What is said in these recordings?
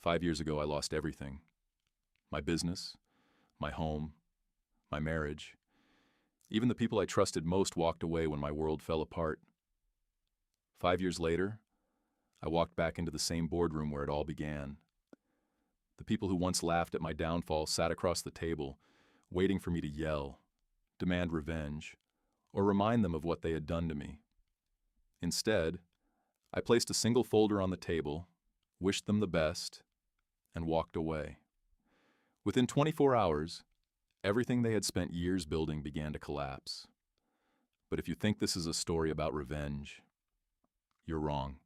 5 years ago, I lost everything. My business, my home, my marriage. Even the people I trusted most walked away when my world fell apart. 5 years later, I walked back into the same boardroom where it all began. The people who once laughed at my downfall sat across the table, waiting for me to yell, demand revenge, or remind them of what they had done to me. Instead, I placed a single folder on the table, wished them the best, and walked away. Within 24 hours, everything they had spent years building began to collapse. But if you think this is a story about revenge, you're wrong.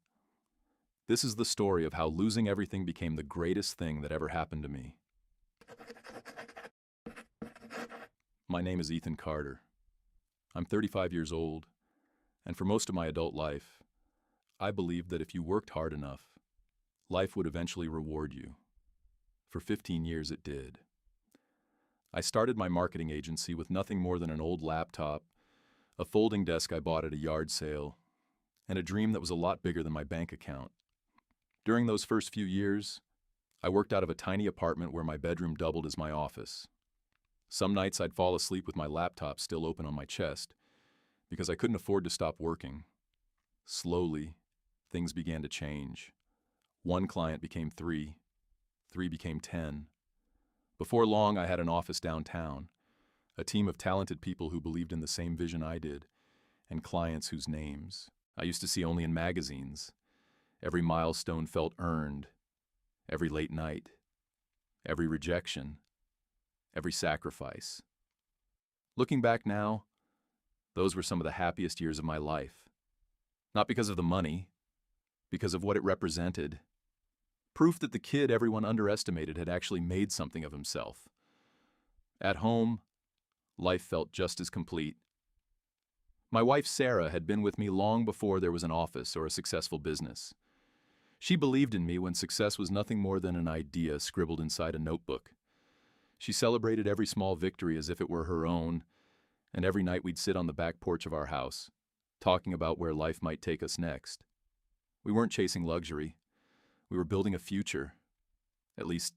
This is the story of how losing everything became the greatest thing that ever happened to me. My name is Ethan Carter. I'm 35 years old, and for most of my adult life, I believed that if you worked hard enough, life would eventually reward you. For 15 years it did. I started my marketing agency with nothing more than an old laptop, a folding desk I bought at a yard sale, and a dream that was a lot bigger than my bank account. During those first few years, I worked out of a tiny apartment where my bedroom doubled as my office. Some nights I'd fall asleep with my laptop still open on my chest because I couldn't afford to stop working. Slowly, things began to change. One client became 3, 3 became 10. Before long, I had an office downtown, a team of talented people who believed in the same vision I did, and clients whose names I used to see only in magazines. Every milestone felt earned, every late night, every rejection, every sacrifice. Looking back now, those were some of the happiest years of my life. Not because of the money, because of what it represented. Proof that the kid everyone underestimated had actually made something of himself. At home, life felt just as complete. My wife Sarah had been with me long before there was an office or a successful business. She believed in me when success was nothing more than an idea scribbled inside a notebook. She celebrated every small victory as if it were her own, and every night we'd sit on the back porch of our house, talking about where life might take us next. We weren't chasing luxury. We were building a future. At least,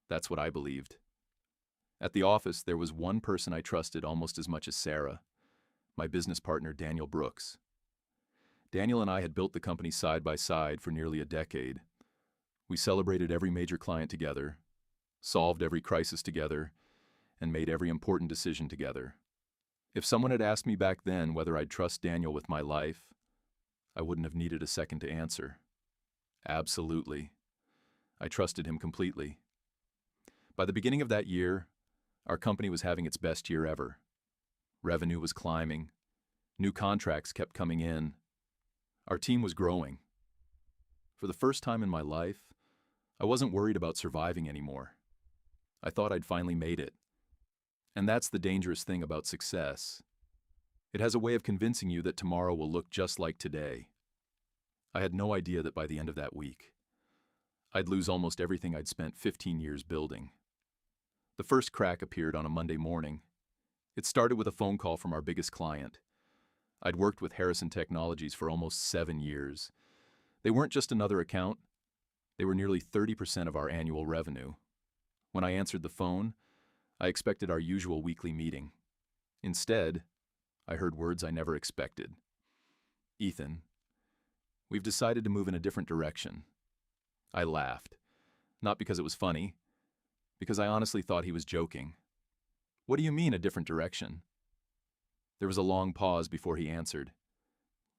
that's what I believed. At the office, there was one person I trusted almost as much as Sarah, my business partner, Daniel Brooks. Daniel and I had built the company side by side for nearly a decade. We celebrated every major client together, solved every crisis together, and made every important decision together. If someone had asked me back then whether I'd trust Daniel with my life, I wouldn't have needed a second to answer. Absolutely. I trusted him completely. By the beginning of that year, our company was having its best year ever. Revenue was climbing. New contracts kept coming in. Our team was growing. For the first time in my life, I wasn't worried about surviving anymore. I thought I'd finally made it. And that's the dangerous thing about success. It has a way of convincing you that tomorrow will look just like today. I had no idea that by the end of that week, I'd lose almost everything I'd spent 15 years building. The first crack appeared on a Monday morning. It started with a phone call from our biggest client. I'd worked with Harrison Technologies for almost 7 years. They weren't just another account. They were nearly 30% of our annual revenue. When I answered the phone, I expected our usual weekly meeting. Instead, I heard words I never expected. "Ethan, we've decided to move in a different direction." I laughed, not because it was funny, because I honestly thought he was joking. "What do you mean, a different direction?" There was a long pause before he answered.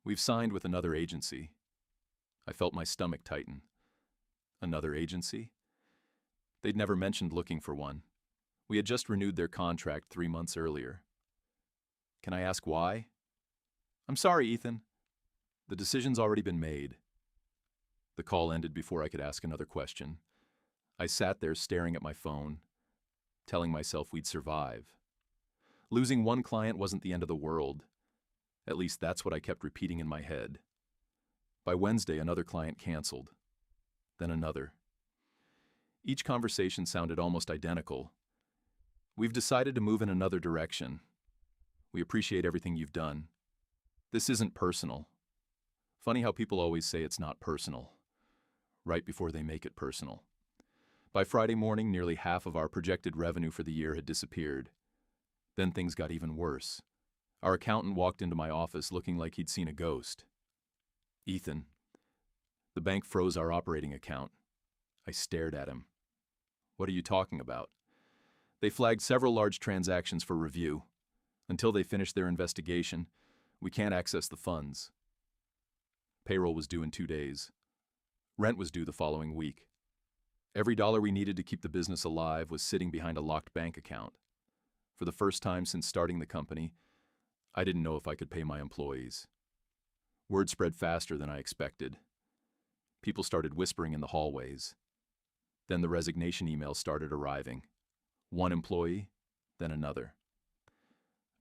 "We've signed with another agency." I felt my stomach tighten. Another agency? They'd never mentioned looking for one. We had just renewed their contract 3 months earlier. "Can I ask why?" "I'm sorry, Ethan. The decision's already been made." The call ended before I could ask another question. I sat there staring at my phone, telling myself we'd survive. Losing one client wasn't the end of the world. At least that's what I kept repeating in my head. By Wednesday, another client canceled. Then another. Each conversation sounded almost identical. "We've decided to move in another direction. We appreciate everything you've done. This isn't personal." Funny how people always say it's not personal, right before they make it personal. By Friday morning, nearly half of our projected revenue for the year had disappeared. Then things got even worse. Our accountant walked into my office looking like he'd seen a ghost. "Ethan, the bank froze our operating account." I stared at him. "What are you talking about?" "They flagged several large transactions for review. Until they finish their investigation, we can't access the funds." Payroll was due in 2 days. Rent was due the following week. Every dollar we needed to keep the business alive was sitting behind a locked bank account. For the first time since starting the company, I didn't know if I could pay my employees. Word spread faster than I expected. People started whispering in the hallways. Then the resignation emails started arriving. One employee, then another.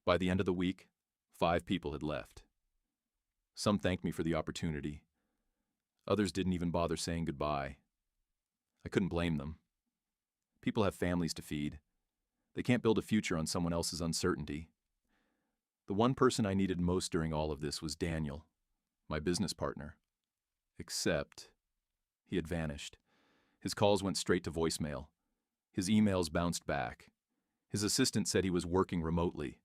By the end of the week, 5 people had left. Some thanked me for the opportunity. Others didn't even bother saying goodbye. I couldn't blame them. People have families to feed. They can't build a future on someone else's uncertainty. The one person I needed most during all of this was Daniel, my business partner. Except he had vanished. His calls went straight to voicemail. His emails bounced back. His assistant said he was working remotely.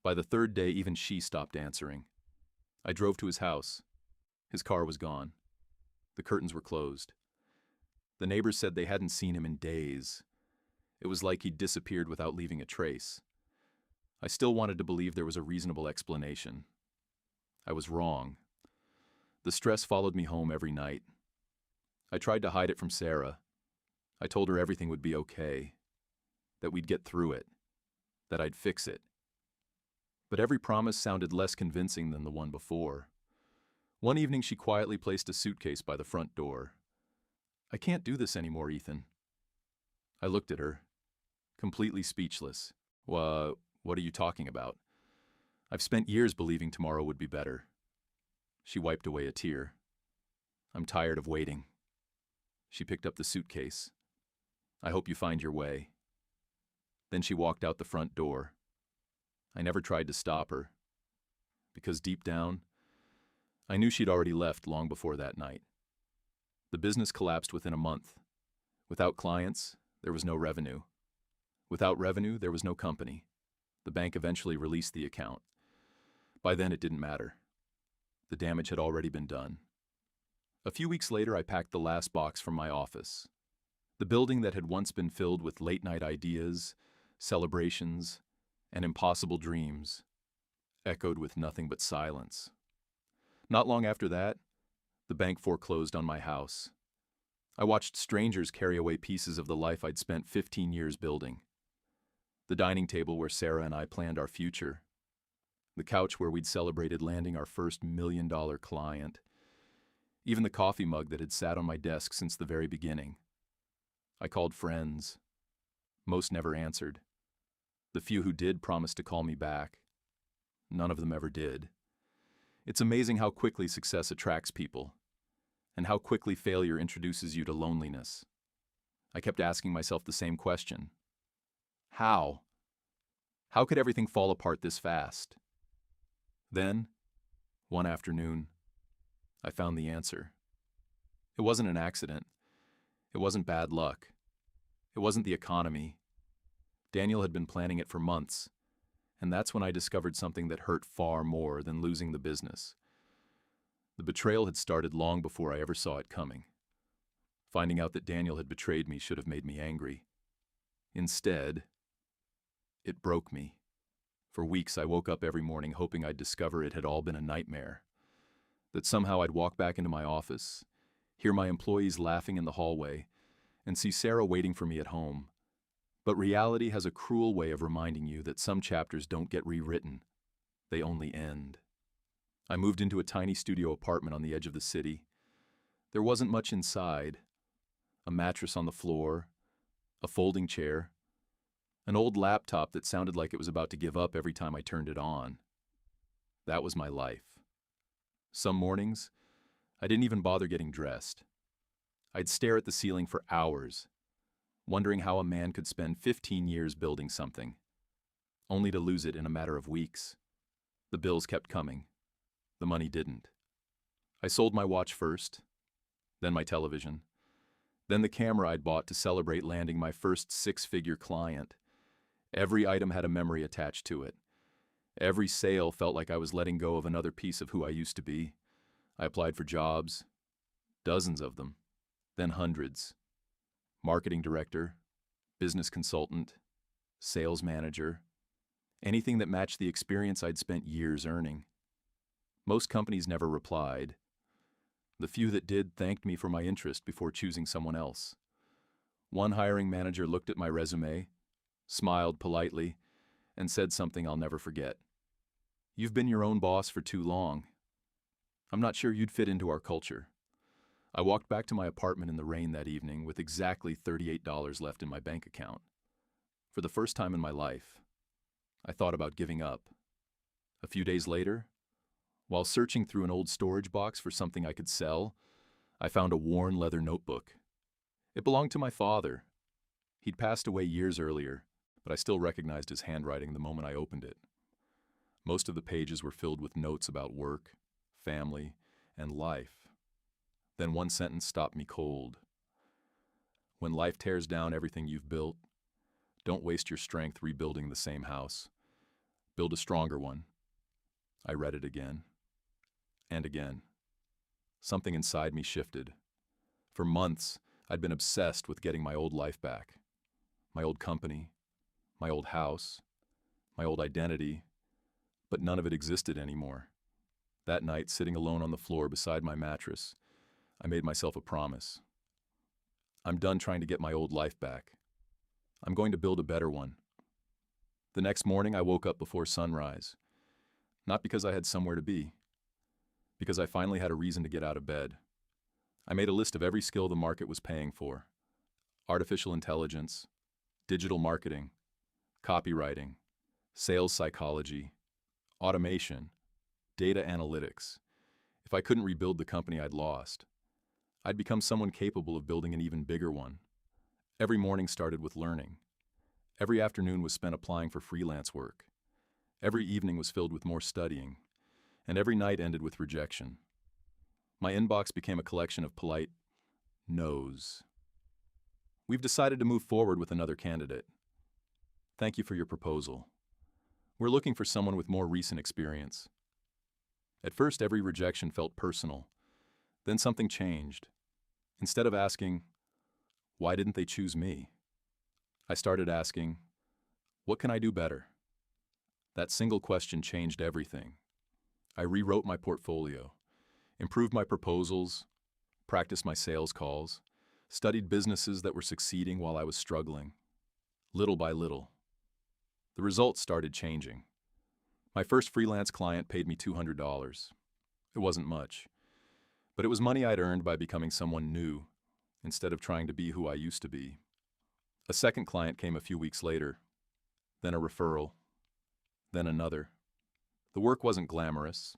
By the 3rd day, even she stopped answering. I drove to his house. His car was gone. The curtains were closed. The neighbors said they hadn't seen him in days. It was like he'd disappeared without leaving a trace. I still wanted to believe there was a reasonable explanation. I was wrong. The stress followed me home every night. I tried to hide it from Sarah. I told her everything would be okay, that we'd get through it, that I'd fix it. But every promise sounded less convincing than the one before. One evening, she quietly placed a suitcase by the front door. "I can't do this anymore, Ethan." I looked at her, completely speechless. What are you talking about? I've spent years believing tomorrow would be better." She wiped away a tear. "I'm tired of waiting." She picked up the suitcase. "I hope you find your way." Then she walked out the front door. I never tried to stop her, because deep down, I knew she'd already left long before that night. The business collapsed within a month. Without clients, there was no revenue. Without revenue, there was no company. The bank eventually released the account. By then, it didn't matter. The damage had already been done. A few weeks later, I packed the last box from my office. The building that had once been filled with late-night ideas, celebrations, and impossible dreams echoed with nothing but silence. Not long after that, the bank foreclosed on my house. I watched strangers carry away pieces of the life I'd spent 15 years building. The dining table where Sarah and I planned our future. The couch where we'd celebrated landing our first $1 million client. Even the coffee mug that had sat on my desk since the very beginning. I called friends. Most never answered. The few who did promised to call me back. None of them ever did. It's amazing how quickly success attracts people, and how quickly failure introduces you to loneliness. I kept asking myself the same question. How? How could everything fall apart this fast? Then, one afternoon, I found the answer. It wasn't an accident. It wasn't bad luck. It wasn't the economy. Daniel had been planning it for months, and that's when I discovered something that hurt far more than losing the business. The betrayal had started long before I ever saw it coming. Finding out that Daniel had betrayed me should have made me angry. Instead, it broke me. For weeks, I woke up every morning hoping I'd discover it had all been a nightmare. That somehow I'd walk back into my office, hear my employees laughing in the hallway, and see Sarah waiting for me at home. But reality has a cruel way of reminding you that some chapters don't get rewritten. They only end. I moved into a tiny studio apartment on the edge of the city. There wasn't much inside. A mattress on the floor, a folding chair, an old laptop that sounded like it was about to give up every time I turned it on. That was my life. Some mornings, I didn't even bother getting dressed. I'd stare at the ceiling for hours, wondering how a man could spend 15 years building something, only to lose it in a matter of weeks. The bills kept coming. The money didn't. I sold my watch first, then my television, Then the camera I'd bought to celebrate landing my first six-figure client. Every item had a memory attached to it. Every sale felt like I was letting go of another piece of who I used to be. I applied for jobs, dozens of them, then hundreds. Marketing director, business consultant, sales manager, anything that matched the experience I'd spent years earning. Most companies never replied. The few that did thanked me for my interest before choosing someone else. One hiring manager looked at my resume, smiled politely, and said something I'll never forget. "You've been your own boss for too long. I'm not sure you'd fit into our culture." I walked back to my apartment in the rain that evening with exactly $38 left in my bank account. For the first time in my life, I thought about giving up. A few days later, while searching through an old storage box for something I could sell, I found a worn leather notebook. It belonged to my father. He'd passed away years earlier, but I still recognized his handwriting the moment I opened it. Most of the pages were filled with notes about work, family, and life. Then one sentence stopped me cold. "When life tears down everything you've built, don't waste your strength rebuilding the same house. Build a stronger one." I read it again. And again. Something inside me shifted. For months, I'd been obsessed with getting my old life back. My old company, my old house, my old identity, but none of it existed anymore. That night, sitting alone on the floor beside my mattress, I made myself a promise. I'm done trying to get my old life back. I'm going to build a better one. The next morning, I woke up before sunrise. Not because I had somewhere to be, because I finally had a reason to get out of bed. I made a list of every skill the market was paying for: artificial intelligence, digital marketing, copywriting, sales psychology, automation, data analytics. If I couldn't rebuild the company I'd lost, I'd become someone capable of building an even bigger one. Every morning started with learning. Every afternoon was spent applying for freelance work. Every evening was filled with more studying, and every night ended with rejection. My inbox became a collection of polite no's. "We've decided to move forward with another candidate. Thank you for your proposal. We're looking for someone with more recent experience." At first, every rejection felt personal. Then something changed. Instead of asking, "Why didn't they choose me?" I started asking, "What can I do better?" That single question changed everything. I rewrote my portfolio, improved my proposals, practiced my sales calls, studied businesses that were succeeding while I was struggling. Little by little, the results started changing. My first freelance client paid me $200. It wasn't much, but it was money I'd earned by becoming someone new instead of trying to be who I used to be. A second client came a few weeks later, then a referral, then another. The work wasn't glamorous.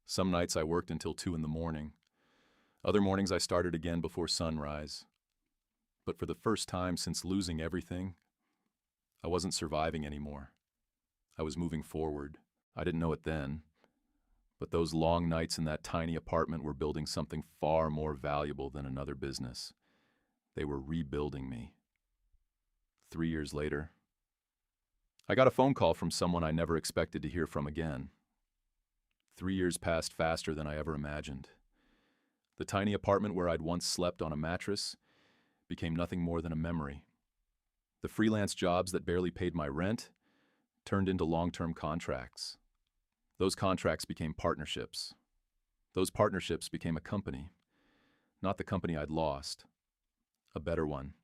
Some nights I worked until 2 in the morning. Other mornings I started again before sunrise. But for the first time since losing everything, I wasn't surviving anymore. I was moving forward. I didn't know it then, but those long nights in that tiny apartment were building something far more valuable than another business. They were rebuilding me. 3 years later, I got a phone call from someone I never expected to hear from again. 3 years passed faster than I ever imagined. The tiny apartment where I'd once slept on a mattress became nothing more than a memory. The freelance jobs that barely paid my rent turned into long-term contracts. Those contracts became partnerships. Those partnerships became a company. Not the company I'd lost. A better one.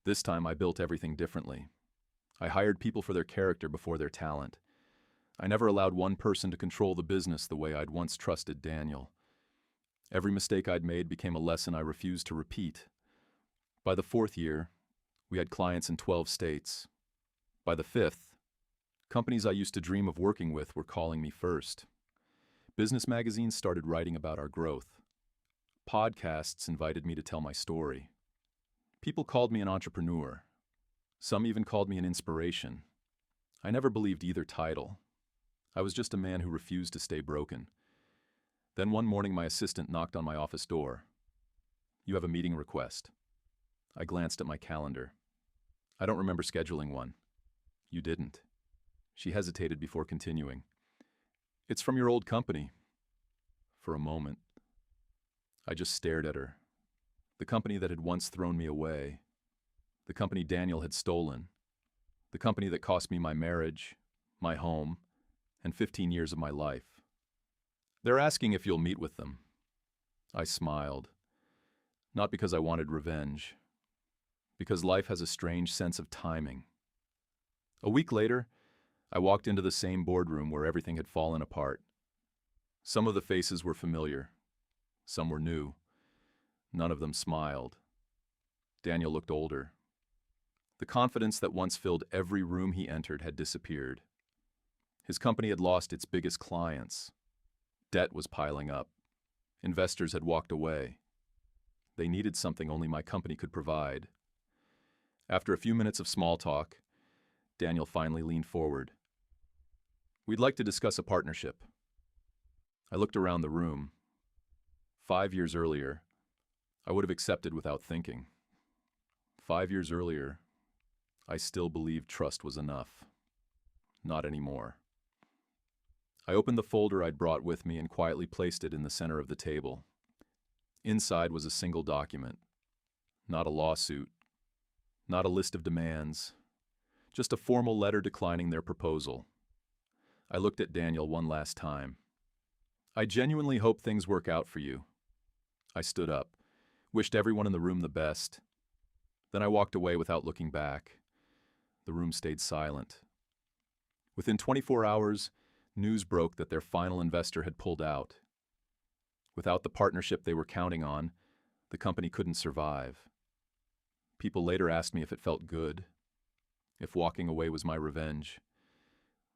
This time I built everything differently. I hired people for their character before their talent. I never allowed one person to control the business the way I'd once trusted Daniel. Every mistake I'd made became a lesson I refused to repeat. By the 4th year, we had clients in 12 states. By the 5th, companies I used to dream of working with were calling me first. Business magazines started writing about our growth. Podcasts invited me to tell my story. People called me an entrepreneur. Some even called me an inspiration. I never believed either title. I was just a man who refused to stay broken. Then one morning my assistant knocked on my office door. "You have a meeting request." I glanced at my calendar. I don't remember scheduling one. You didn't. She hesitated before continuing. It's from your old company. For a moment, I just stared at her. The company that had once thrown me away. The company Daniel had stolen. The company that cost me my marriage, my home, and 15 years of my life. They're asking if you'll meet with them. I smiled. Not because I wanted revenge. Because life has a strange sense of timing. A week later, I walked into the same boardroom where everything had fallen apart. Some of the faces were familiar. Some were new. None of them smiled. Daniel looked older. The confidence that once filled every room he entered had disappeared. His company had lost its biggest clients. Debt was piling up. Investors had walked away. They needed something only my company could provide. After a few minutes of small talk, Daniel finally leaned forward. We'd like to discuss a partnership. I looked around the room. 5 years earlier, I would have accepted without thinking. 5 years earlier, I still believed trust was enough. Not anymore. I opened the folder I'd brought with me and quietly placed it in the center of the table. Inside was a single document. Not a lawsuit. Not a list of demands. Just a formal letter declining their proposal. I looked at Daniel one last time. I genuinely hope things work out for you. I stood up, wished everyone in the room the best. Then I walked away without looking back. The room stayed silent. Within 24 hours, news broke that their final investor had pulled out. Without the partnership they were counting on, the company couldn't survive. People later asked me if it felt good, if walking away was my revenge.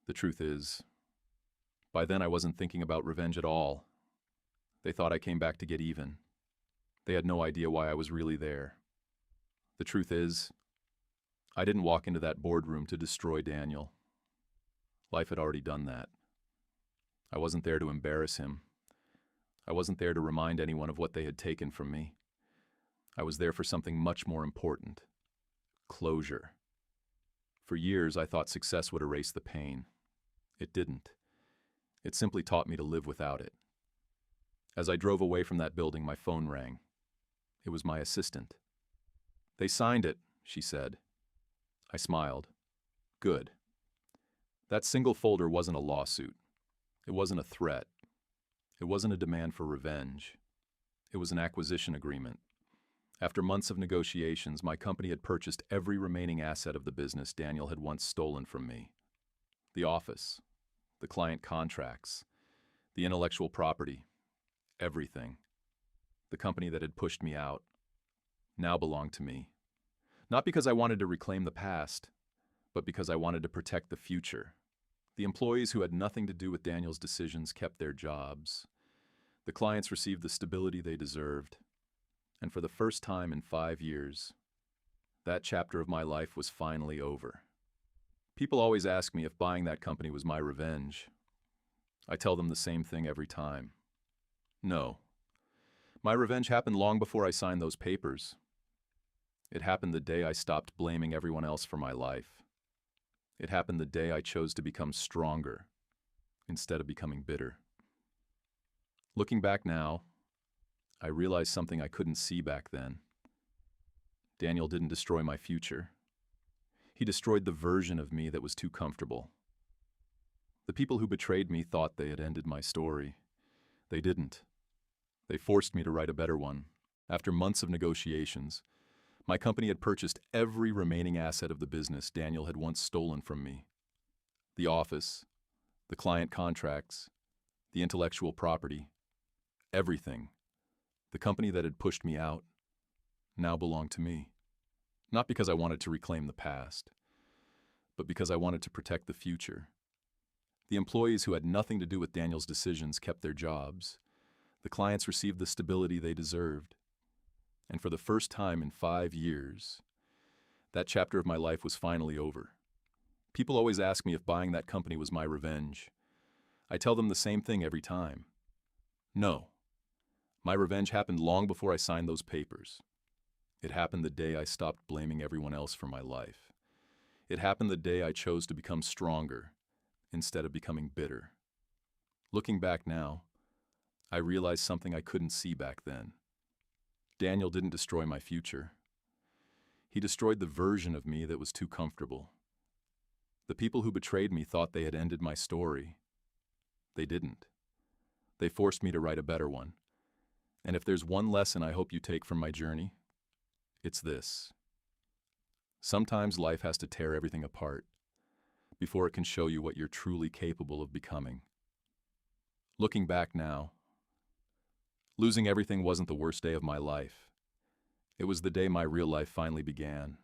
The truth is, by then I wasn't thinking about revenge at all. They thought I came back to get even. They had no idea why I was really there. The truth is, I didn't walk into that boardroom to destroy Daniel. Life had already done that. I wasn't there to embarrass him. I wasn't there to remind anyone of what they had taken from me. I was there for something much more important. Closure. For years, I thought success would erase the pain. It didn't. It simply taught me to live without it. As I drove away from that building, my phone rang. It was my assistant. They signed it, she said. I smiled. Good. That single folder wasn't a lawsuit. It wasn't a threat. It wasn't a demand for revenge. It was an acquisition agreement. After months of negotiations, my company had purchased every remaining asset of the business Daniel had once stolen from me. The office, the client contracts, the intellectual property, everything. The company that had pushed me out now belonged to me. Not because I wanted to reclaim the past, but because I wanted to protect the future. The employees who had nothing to do with Daniel's decisions kept their jobs. The clients received the stability they deserved. And for the first time in 5 years, that chapter of my life was finally over. People always ask me if buying that company was my revenge. I tell them the same thing every time. No. My revenge happened long before I signed those papers. It happened the day I stopped blaming everyone else for my life. It happened the day I chose to become stronger instead of becoming bitter. Looking back now, I realize something I couldn't see back then. Daniel didn't destroy my future. He destroyed the version of me that was too comfortable. The people who betrayed me thought they had ended my story. They didn't. They forced me to write a better one. After months of negotiations, my company had purchased every remaining asset of the business Daniel had once stolen from me. The office, the client contracts, the intellectual property, everything. The company that had pushed me out now belonged to me. Not because I wanted to reclaim the past, but because I wanted to protect the future. The employees who had nothing to do with Daniel's decisions kept their jobs. The clients received the stability they deserved. And for the first time in 5 years, that chapter of my life was finally over. People always ask me if buying that company was my revenge. I tell them the same thing every time. No. My revenge happened long before I signed those papers. It happened the day I stopped blaming everyone else for my life. It happened the day I chose to become stronger instead of becoming bitter. Looking back now, I realized something I couldn't see back then. Daniel didn't destroy my future. He destroyed the version of me that was too comfortable. The people who betrayed me thought they had ended my story. They didn't. They forced me to write a better one. And if there's one lesson I hope you take from my journey, it's this. Sometimes life has to tear everything apart before it can show you what you're truly capable of becoming. Looking back now, losing everything wasn't the worst day of my life. It was the day my real life finally began.